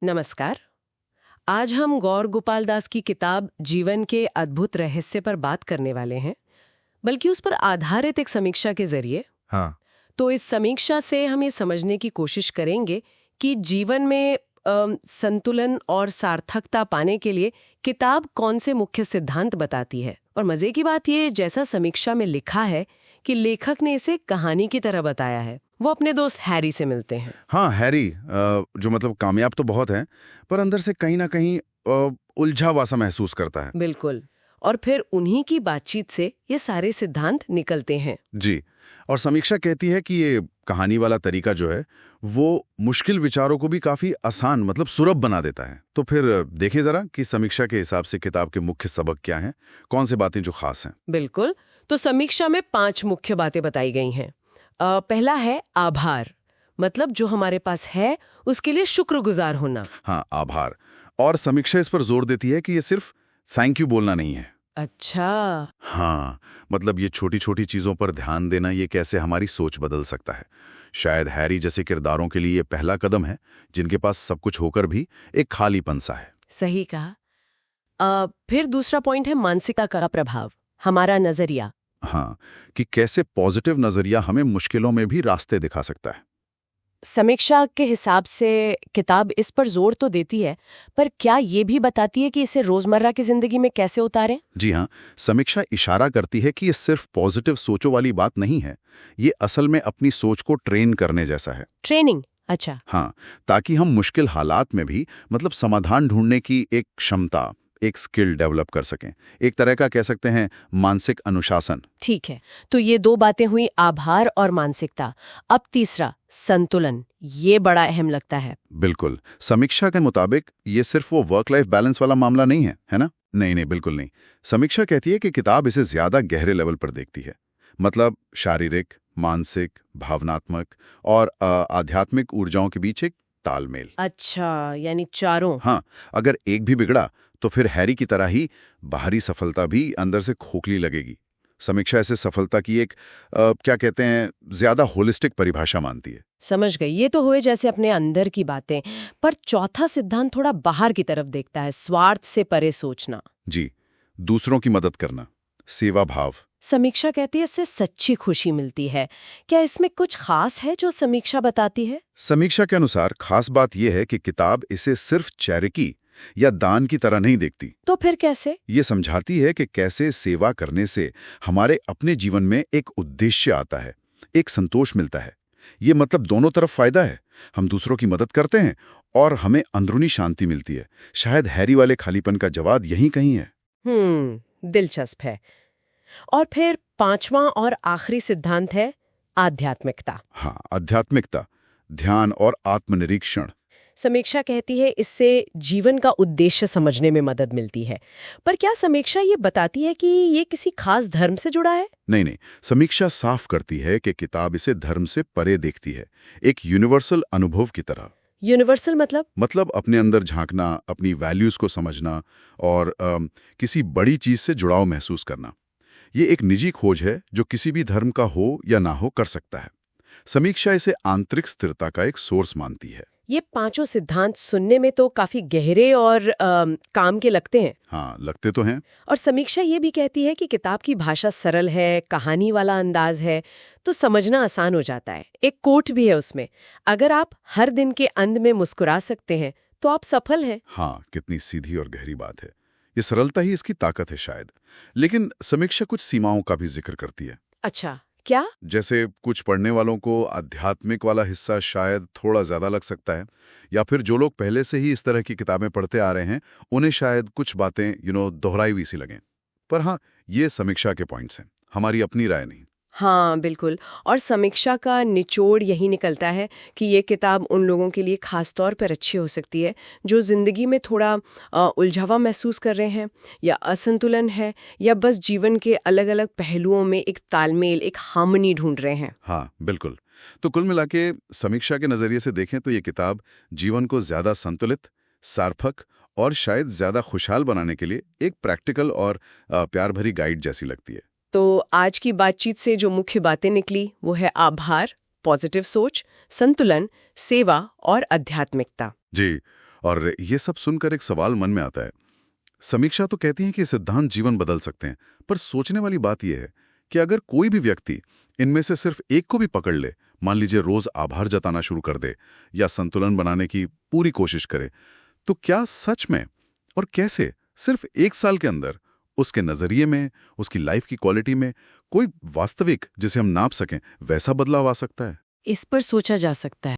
नमस्कार। आज हम गौर गोपाल दास की किताब जीवन के अद्भुत रहस्य पर बात करने वाले हैं, बल्कि उस पर आधारित एक समीक्षा के जरिए। हाँ। तो इस समीक्षा से हम ये समझने की कोशिश करेंगे कि जीवन में संतुलन और सार्थकता पाने के लिए किताब कौन से मुख्य सिद्धांत बताती है। और मजे की बात ये, जैसा समीक्षा में लिखा है कि लेखक ने इसे कहानी की तरह बताया है। वो अपने दोस्त हैरी से मिलते हैं। हाँ, हैरी जो मतलब कामयाब तो बहुत है, पर अंदर से कहीं ना कहीं उलझा हुआ सा महसूस करता है। बिल्कुल। और फिर उन्हीं की बातचीत से ये सारे सिद्धांत निकलते हैं। जी। और समीक्षा कहती है कि ये कहानी वाला तरीका जो है वो मुश्किल विचारों को भी काफी आसान मतलब सुलभ बना देता है। तो फिर देखें जरा कि समीक्षा के हिसाब से किताब के मुख्य सबक क्या हैं, कौन से बातें जो खास हैं। बिल्कुल। तो समीक्षा में 5 मुख्य बातें बताई गई हैं। पहला है आभार, मतलब जो हमारे पास है उसके लिए शुक्रगुजार होना। हाँ, आभार। और समीक्षा इस पर जोर देती है कि ये सिर्फ थैंक यू बोलना नहीं है। अच्छा। हाँ, मतलब ये छोटी छोटी चीजों पर ध्यान देना ये कैसे हमारी सोच बदल सकता है। शायद हैरी जैसे किरदारों के लिए ये पहला कदम है जिनके पास सब कुछ होकर भी एक खालीपन सा है। सही कहा। फिर दूसरा पॉइंट है मानसिकता का प्रभाव, हमारा नजरिया। हाँ, कि कैसे पॉजिटिव नजरिया हमें मुश्किलों में भी रास्ते दिखा सकता है। समीक्षा के हिसाब से किताब इस पर जोर तो देती है, पर क्या ये भी बताती है कि इसे रोजमर्रा की जिंदगी में कैसे उतारें? जी हाँ, समीक्षा इशारा करती है कि ये सिर्फ पॉजिटिव सोचों वाली बात नहीं है, ये असल में अपनी सोच को ट्रेन करने जैसा है। ट्रेनिंग, अच्छा। हाँ, ताकि हम मुश्किल हालात में भी मतलब समाधान ढूंढने की एक क्षमता, एक स्किल डेवलप कर सकें। एक तरह का कह सकते हैं मानसिक अनुशासन। ठीक है। तो ये 2 बातें हुई, आभार और मानसिकता। अब तीसरा, संतुलन। ये बड़ा अहम लगता है। बिल्कुल। समीक्षा के मुताबिक ये सिर्फ वो वर्क लाइफ बैलेंस वाला मामला नहीं है ना? नहीं नहीं, बिल्कुल नहीं। समीक्षा कहती है कि किताब इसे ज्यादा गहरे लेवल पर देखती है। मतलब शारीरिक, मानसिक, भावनात्मक और आध्यात्मिक ऊर्जाओं के बीच एक तालमेल। अच्छा, यानी चारों। हाँ, अगर एक भी बिगड़ा तो फिर हैरी की तरह ही बाहरी सफलता भी अंदर से खोखली लगेगी। समीक्षा ऐसे सफलता की एक क्या कहते हैं ज्यादा होलिस्टिक परिभाषा मानती है। समझ गई। ये तो हुए जैसे अपने अंदर की बातें। पर चौथा सिद्धांत थोड़ा बाहर की तरफ देखता है, स्वार्थ से परे सोचना। जी, दूसरों की मदद करना, सेवा भाव। समीक्षा कहती है इससे सच्ची खुशी मिलती है। क्या इसमें कुछ खास है जो समीक्षा बताती है? समीक्षा के अनुसार खास बात यह है कि किताब इसे सिर्फ चैरिटी या दान की तरह नहीं देखती। तो फिर कैसे? ये समझाती है कि कैसे सेवा करने से हमारे अपने जीवन में एक उद्देश्य आता है, एक संतोष मिलता है। ये मतलब दोनों तरफ फायदा है। हम दूसरों की मदद करते हैं और हमें अंदरूनी शांति मिलती है। शायद हैरी वाले खालीपन का जवाब यहीं कहीं है। दिलचस्प है। और फिर 5वां और आखिरी सिद्धांत है आध्यात्मिकता। हाँ, आध्यात्मिकता, ध्यान और आत्मनिरीक्षण। समीक्षा कहती है इससे जीवन का उद्देश्य समझने में मदद मिलती है। पर क्या समीक्षा ये बताती है कि ये किसी खास धर्म से जुड़ा है? नहीं नहीं, समीक्षा साफ करती है कि किताब इसे धर्म से परे देखती है, एक यूनिवर्सल अनुभव की तरह। यूनिवर्सल मतलब अपने अंदर झांकना, अपनी वैल्यूज को समझना और किसी बड़ी चीज से जुड़ाव महसूस करना। ये एक निजी खोज है जो किसी भी धर्म का हो या ना हो कर सकता है। समीक्षा इसे आंतरिक स्थिरता का एक सोर्स मानती है। ये 5 सिद्धांत सुनने में तो काफी गहरे और काम के लगते हैं। हाँ, लगते तो हैं। और समीक्षा ये भी कहती है कि किताब की भाषा सरल है, कहानी वाला अंदाज है, तो समझना आसान हो जाता है। एक कोट भी है उसमें, अगर आप हर दिन के अंत में मुस्कुरा सकते हैं तो आप सफल हैं। हाँ, कितनी सीधी और गहरी बात है। ये सरलता ही इसकी ताकत है शायद। लेकिन समीक्षा कुछ सीमाओं का भी जिक्र करती है। अच्छा, क्या? जैसे कुछ पढ़ने वालों को आध्यात्मिक वाला हिस्सा शायद थोड़ा ज्यादा लग सकता है, या फिर जो लोग पहले से ही इस तरह की किताबें पढ़ते आ रहे हैं उन्हें शायद कुछ बातें दोहराई हुई सी लगें। पर हाँ, ये समीक्षा के पॉइंट्स हैं, हमारी अपनी राय नहीं। हाँ, बिल्कुल। और समीक्षा का निचोड़ यही निकलता है कि ये किताब उन लोगों के लिए खास तौर पर अच्छी हो सकती है जो जिंदगी में थोड़ा उलझावा महसूस कर रहे हैं, या असंतुलन है, या बस जीवन के अलग अलग पहलुओं में एक तालमेल, एक हार्मनी ढूंढ रहे हैं। हाँ, बिल्कुल। तो कुल मिला के समीक्षा के नजरिए से देखें तो ये किताब जीवन को ज्यादा संतुलित, सार्थक और शायद ज्यादा खुशहाल बनाने के लिए एक प्रैक्टिकल और प्यार भरी गाइड जैसी लगती है। तो आज की बातचीत से जो मुख्य बातें निकली वो है आभार, पॉजिटिव सोच, संतुलन, सेवा और आध्यात्मिकता। जी, और ये सब सुनकर एक सवाल मन में आता है। समीक्षा तो कहती है कि सिद्धांत जीवन बदल सकते हैं, पर सोचने वाली बात यह है कि अगर कोई भी व्यक्ति इनमें से सिर्फ एक को भी पकड़ ले, मान लीजिए रोज आभार जताना शुरू कर दे या संतुलन बनाने की पूरी कोशिश करे, तो क्या सच में और कैसे सिर्फ 1 साल के अंदर उसके नजरिए में, उसकी लाइफ की क्वालिटी में कोई वास्तविक, जिसे हम नाप सकें, वैसा बदलाव आ सकता है? इस पर सोचा जा सकता है।